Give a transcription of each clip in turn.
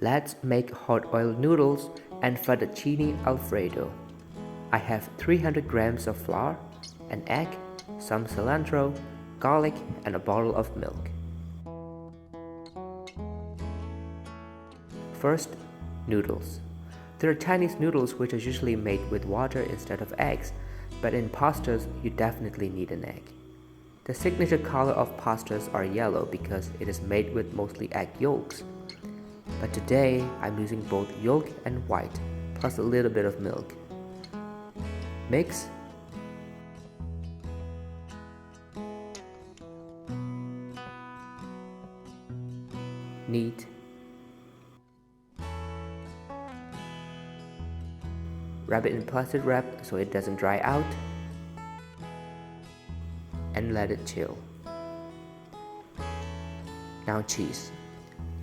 Let's make hot oil noodles and fettuccine alfredo. I have 300 grams of flour, an egg, some cilantro, garlic, and a bottle of milk. First, noodles. There are Chinese noodles which are usually made with water instead of eggs, but in pastas you definitely need an egg. The signature color of pastas are yellow because it is made with mostly egg yolks. But today I'm using both yolk and white, plus a little bit of milk. Mix. Knead. Wrap it in plastic wrap so it doesn't dry out, and let it chill. Now cheese.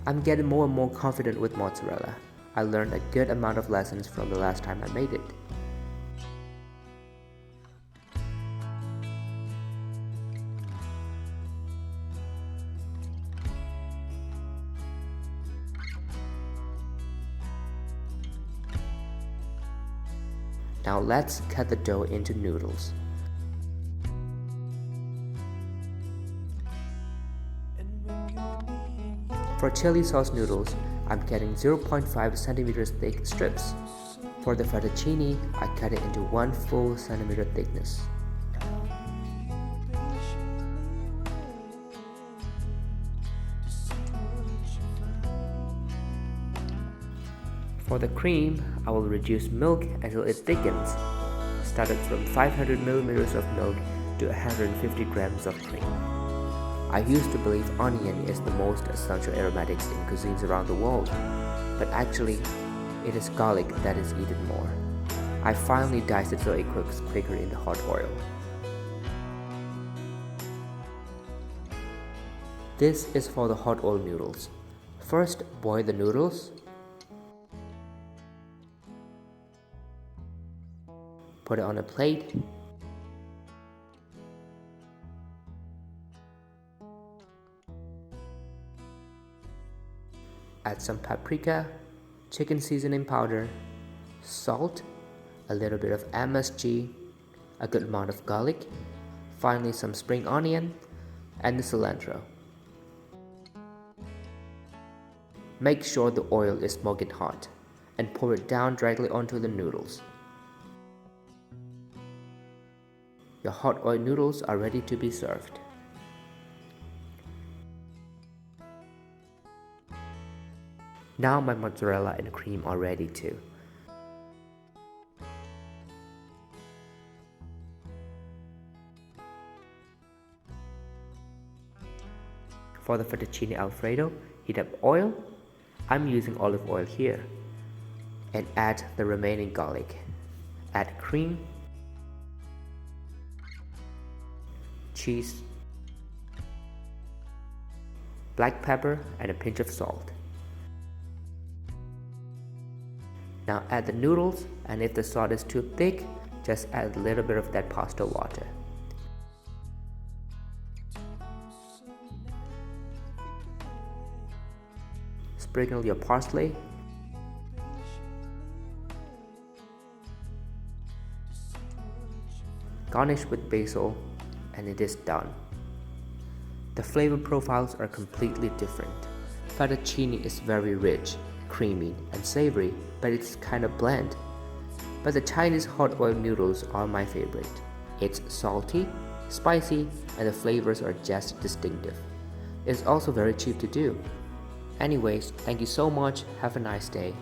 I'm getting more and more confident with mozzarella. I learned a good amount of lessons from the last time I made it. Now let's cut the dough into noodles. For chili sauce noodles, I'm cutting 0.5 centimeters thick strips. For the fettuccine, I cut it into 1 full centimeter thickness. For the cream, I will reduce milk until it thickens. Started from 500 milliliters of milk to 150 grams of cream. I used to believe onion is the most essential aromatics in cuisines around the world, but actually, it is garlic that is eaten more. I finally diced it so it cooks quicker in the hot oil. This is for the hot oil noodles. First, boil the noodles. Put it on a plate. Add some paprika, chicken seasoning powder, salt, a little bit of MSG, a good amount of garlic, finally some spring onion, and the cilantro. Make sure the oil is smoking hot and pour it down directly onto the noodles. Your hot oil noodles are ready to be served. Now my mozzarella and cream are ready too. For the fettuccine alfredo, heat up oil. I'm using olive oil here. And add the remaining garlic. Add cream, cheese, black pepper, and a pinch of salt. Now add the noodles, and if the sauce is too thick, just add a little bit of that pasta water. Sprinkle your parsley. Garnish with basil, and it is done. The flavor profiles are completely different. Fettuccine is very rich, creamy, and savory, but it's kind of bland. But the Chinese hot oil noodles are my favorite. It's salty, spicy, and the flavors are just distinctive. It's also very cheap to do. Anyways, thank you so much. Have a nice day.